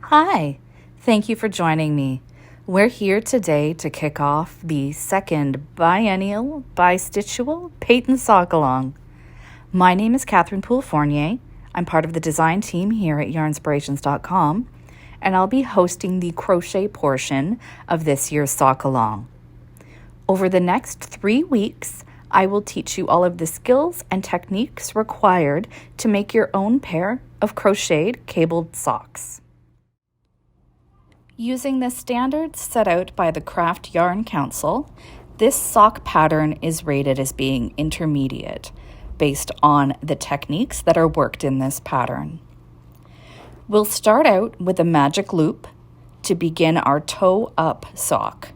Hi, thank you for joining me. We're here today to kick off the second biennial bistitchual Patons sock along. My name is Catherine Poole Fournier. I'm part of the design team here at Yarnspirations.com, and I'll be hosting the crochet portion of this year's sock along. Over the next 3 weeks, I will teach you all of the skills and techniques required to make your own pair of crocheted cabled socks. Using the standards set out by the Craft Yarn Council, this sock pattern is rated as being intermediate based on the techniques that are worked in this pattern. We'll start out with a magic loop to begin our toe-up sock.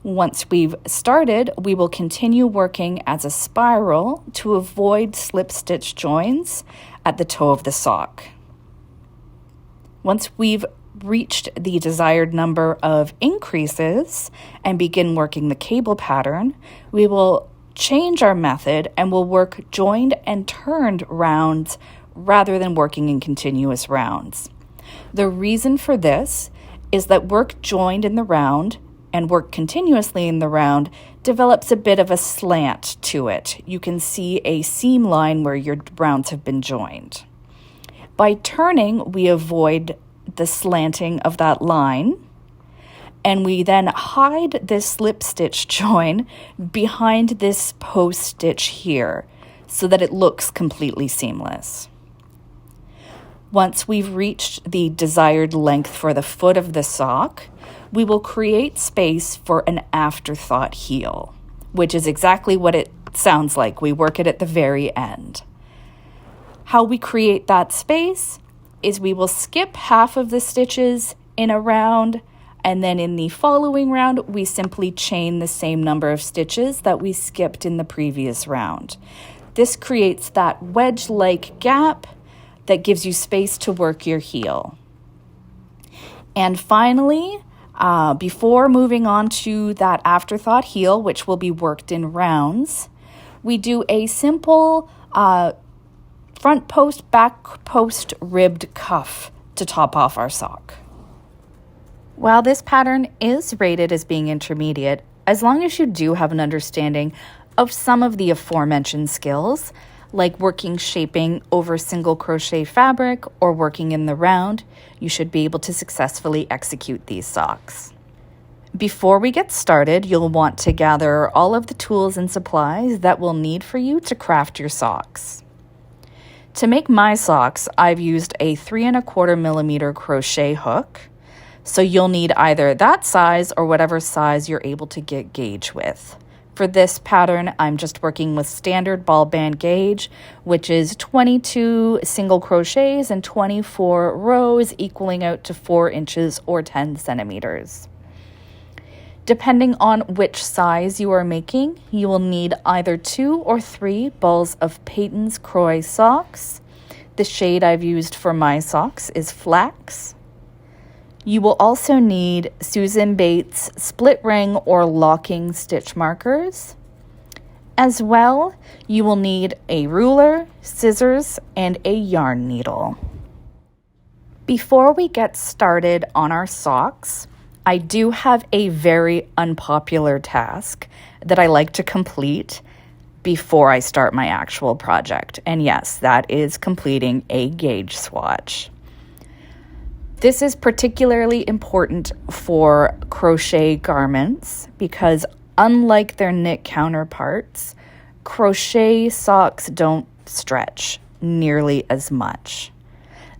Once we've started, we will continue working as a spiral to avoid slip stitch joins at the toe of the sock. Once we've reached the desired number of increases and begin working the cable pattern, we will change our method and will work joined and turned rounds rather than working in continuous rounds. The reason for this is that work joined in the round and work continuously in the round develops a bit of a slant to it. You can see a seam line where your rounds have been joined. By turning, we avoid the slanting of that line, and we then hide this slip stitch join behind this post stitch here so that it looks completely seamless. Once we've reached the desired length for the foot of the sock, we will create space for an afterthought heel, which is exactly what it sounds like. We work it at the very end. How we create that space is we will skip half of the stitches in a round, and then in the following round, we simply chain the same number of stitches that we skipped in the previous round. This creates that wedge-like gap that gives you space to work your heel. And finally, before moving on to that afterthought heel, which will be worked in rounds, we do a simple front post, back post ribbed cuff to top off our sock. While this pattern is rated as being intermediate, as long as you do have an understanding of some of the aforementioned skills, like working shaping over single crochet fabric or working in the round, you should be able to successfully execute these socks. Before we get started, you'll want to gather all of the tools and supplies that we'll need for you to craft your socks. To make my socks, I've used a 3¼ millimeter crochet hook, so you'll need either that size or whatever size you're able to get gauge with. For this pattern, I'm just working with standard ball band gauge, which is 22 single crochets and 24 rows, equaling out to 4 inches or 10 centimeters. Depending on which size you are making, you will need either 2 or 3 balls of Patons Crochet socks. The shade I've used for my socks is Flax. You will also need Susan Bates split ring or locking stitch markers. As well, you will need a ruler, scissors, and a yarn needle. Before we get started on our socks, I do have a very unpopular task that I like to complete before I start my actual project. And yes, that is completing a gauge swatch. This is particularly important for crochet garments because unlike their knit counterparts, crochet socks don't stretch nearly as much.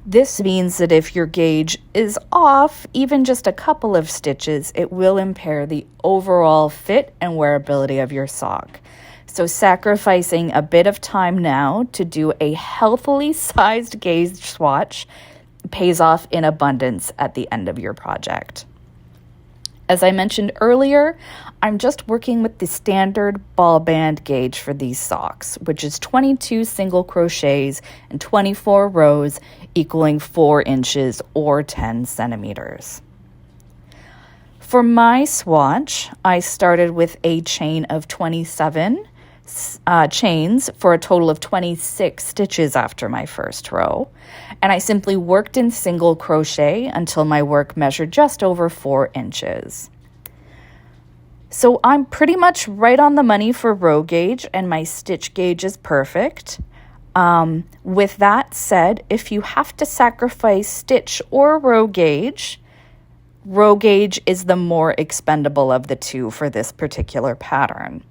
This means that if your gauge is off even just a couple of stitches, it will impair the overall fit and wearability of your sock. So sacrificing a bit of time now to do a healthily sized gauge swatch pays off in abundance at the end of your project. As I mentioned earlier, I'm just working with the standard ball band gauge for these socks, which is 22 single crochets and 24 rows, equaling 4 inches or 10 centimeters. For my swatch, I started with a chain of 27 chains for a total of 26 stitches after my first row. And I simply worked in single crochet until my work measured just over 4 inches. So I'm pretty much right on the money for row gauge, and my stitch gauge is perfect. With that said, if you have to sacrifice stitch or row gauge is the more expendable of the two for this particular pattern.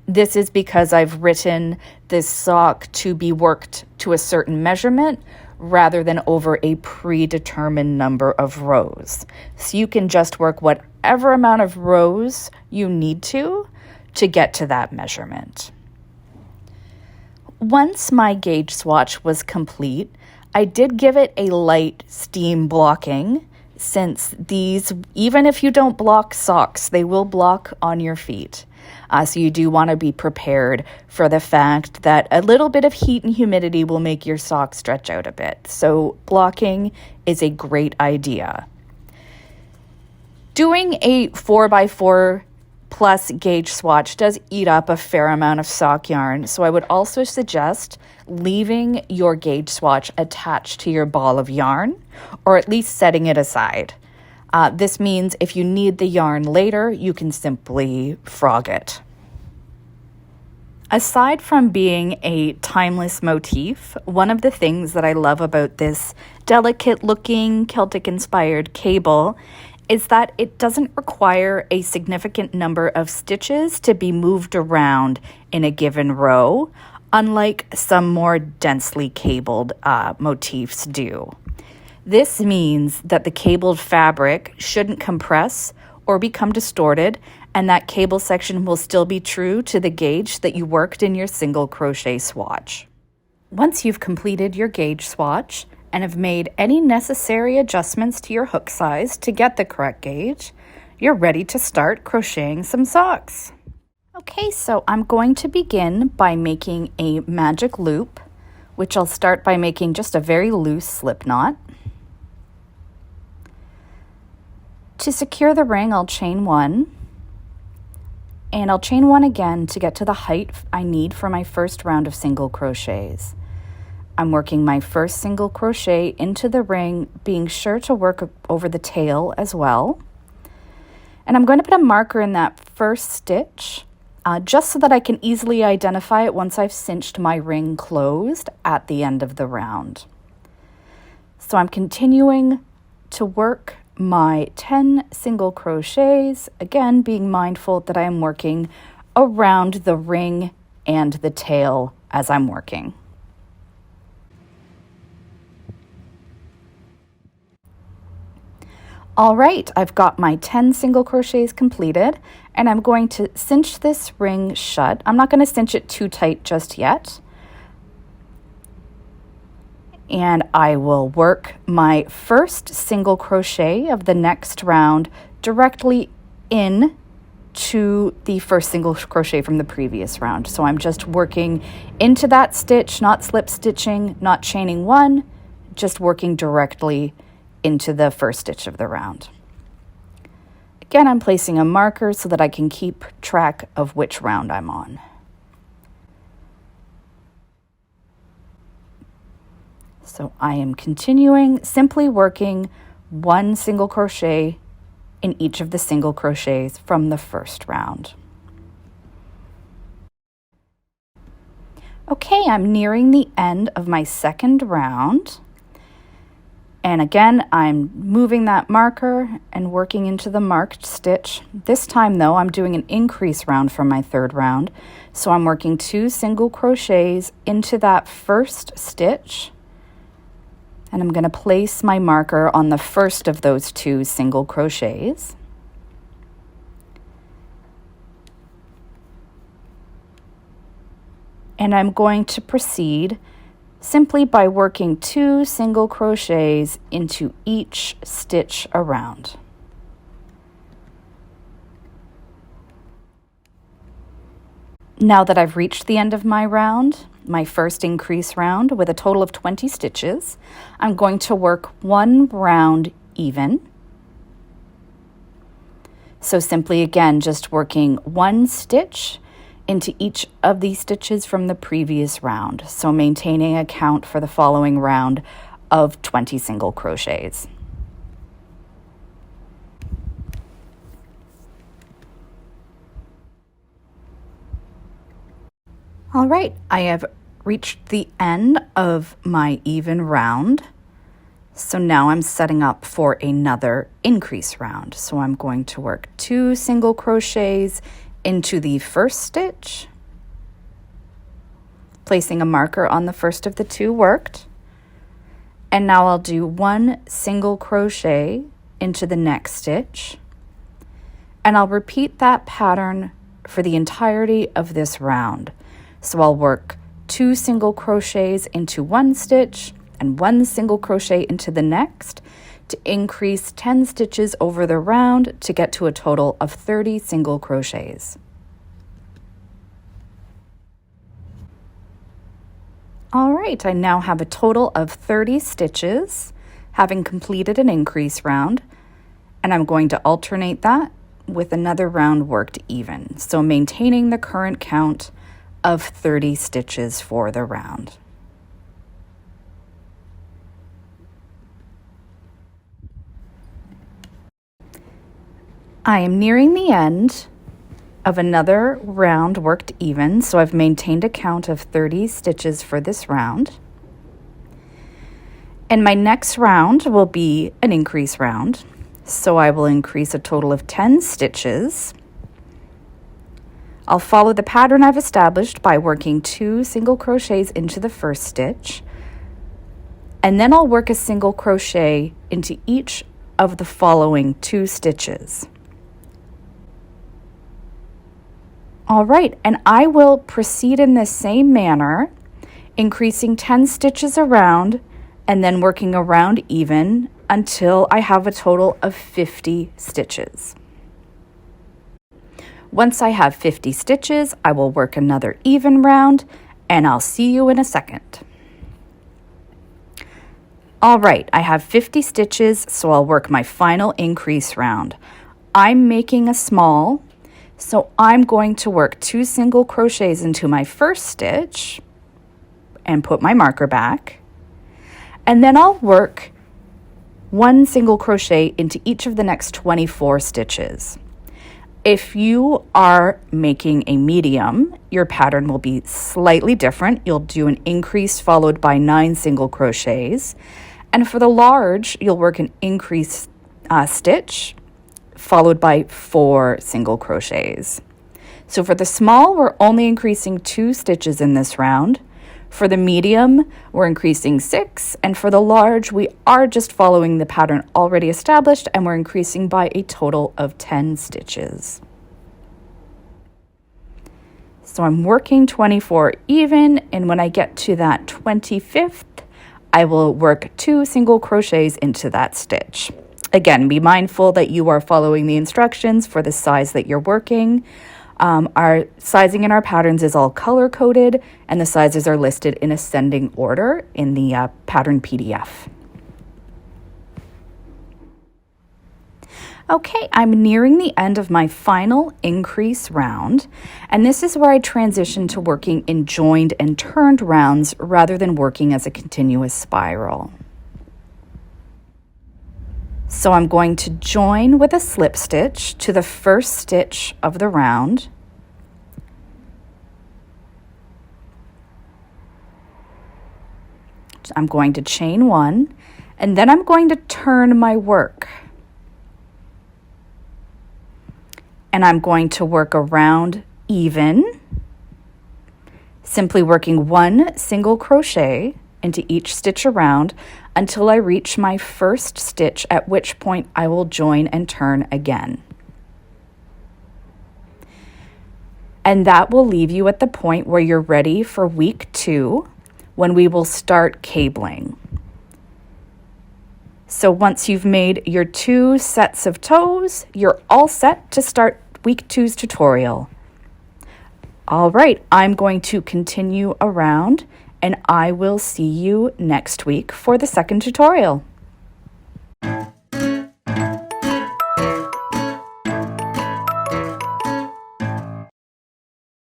This is because I've written this sock to be worked to a certain measurement rather than over a predetermined number of rows. So you can just work whatever amount of rows you need to get to that measurement. Once my gauge swatch was complete, I did give it a light steam blocking, since these, even if you don't block socks, they will block on your feet. So you do want to be prepared for the fact that a little bit of heat and humidity will make your socks stretch out a bit. So blocking is a great idea. Doing a 4x4 plus gauge swatch does eat up a fair amount of sock yarn, so I would also suggest leaving your gauge swatch attached to your ball of yarn, or at least setting it aside. This means if you need the yarn later, you can simply frog it. Aside from being a timeless motif, one of the things that I love about this delicate-looking Celtic-inspired cable is that it doesn't require a significant number of stitches to be moved around in a given row, unlike some more densely cabled motifs do. This means that the cabled fabric shouldn't compress or become distorted, and that cable section will still be true to the gauge that you worked in your single crochet swatch. Once you've completed your gauge swatch and have made any necessary adjustments to your hook size to get the correct gauge, you're ready to start crocheting some socks. Okay, so I'm going to begin by making a magic loop, which I'll start by making just a very loose slip knot. To secure the ring, I'll chain 1, and I'll chain 1 again to get to the height I need for my first round of single crochets. I'm working my first single crochet into the ring, being sure to work over the tail as well. And I'm going to put a marker in that first stitch, just so that I can easily identify it once I've cinched my ring closed at the end of the round. So I'm continuing to work my 10 single crochets, again being mindful that I am working around the ring and the tail as I'm working. All right, I've got my 10 single crochets completed, and I'm going to cinch this ring shut. I'm not going to cinch it too tight just yet. And I will work my first single crochet of the next round directly in to the first single crochet from the previous round. So I'm just working into that stitch, not slip stitching, not chaining 1, just working directly into the first stitch of the round. Again, I'm placing a marker so that I can keep track of which round I'm on. So I am continuing, simply working 1 single crochet in each of the single crochets from the first round. Okay, I'm nearing the end of my second round. And again, I'm moving that marker and working into the marked stitch. This time though, I'm doing an increase round from my third round. So I'm working 2 single crochets into that first stitch. And I'm going to place my marker on the first of those 2 single crochets. And I'm going to proceed simply by working 2 single crochets into each stitch around. Now that I've reached the end of my round, my first increase round with a total of 20 stitches, I'm going to work 1 round even. So simply again, just working 1 stitch into each of these stitches from the previous round, so maintaining a count for the following round of 20 single crochets. All right, I have reached the end of my even round. So now I'm setting up for another increase round. So I'm going to work 2 single crochets into the first stitch, placing a marker on the first of the 2 worked. And now I'll do 1 single crochet into the next stitch. And I'll repeat that pattern for the entirety of this round. So I'll work 2 single crochets into one stitch and 1 single crochet into the next to increase 10 stitches over the round to get to a total of 30 single crochets. All right, I now have a total of 30 stitches, having completed an increase round, and I'm going to alternate that with another round worked even, so maintaining the current count of 30 stitches for the round. I am nearing the end of another round worked even, so I've maintained a count of 30 stitches for this round. And my next round will be an increase round, so I will increase a total of 10 stitches. I'll follow the pattern I've established by working 2 single crochets into the first stitch, and then I'll work a single crochet into each of the following 2 stitches. All right, and I will proceed in the same manner, increasing 10 stitches around and then working around even until I have a total of 50 stitches. Once I have 50 stitches, I will work another even round, and I'll see you in a second. All right, I have 50 stitches, so I'll work my final increase round. I'm making a small, so I'm going to work 2 single crochets into my first stitch and put my marker back. And then I'll work 1 single crochet into each of the next 24 stitches. If you are making a medium, your pattern will be slightly different. You'll do an increase followed by 9 single crochets. And for the large, you'll work an increase stitch followed by 4 single crochets. So for the small, we're only increasing 2 stitches in this round. For the medium, we're increasing 6, and for the large, we are just following the pattern already established, and we're increasing by a total of 10 stitches. So I'm working 24 even, and when I get to that 25th, I will work 2 single crochets into that stitch. Again, be mindful that you are following the instructions for the size that you're working. Our sizing in our patterns is all color-coded, and the sizes are listed in ascending order in the pattern PDF. Okay, I'm nearing the end of my final increase round, and this is where I transition to working in joined and turned rounds rather than working as a continuous spiral. So I'm going to join with a slip stitch to the first stitch of the round. I'm going to chain 1, and then I'm going to turn my work. And I'm going to work around even, simply working 1 single crochet into each stitch around until I reach my first stitch, at which point I will join and turn again. And that will leave you at the point where you're ready for week 2, when we will start cabling. So once you've made your 2 sets of toes, you're all set to start week 2's tutorial. All right, I'm going to continue around, and I will see you next week for the second tutorial.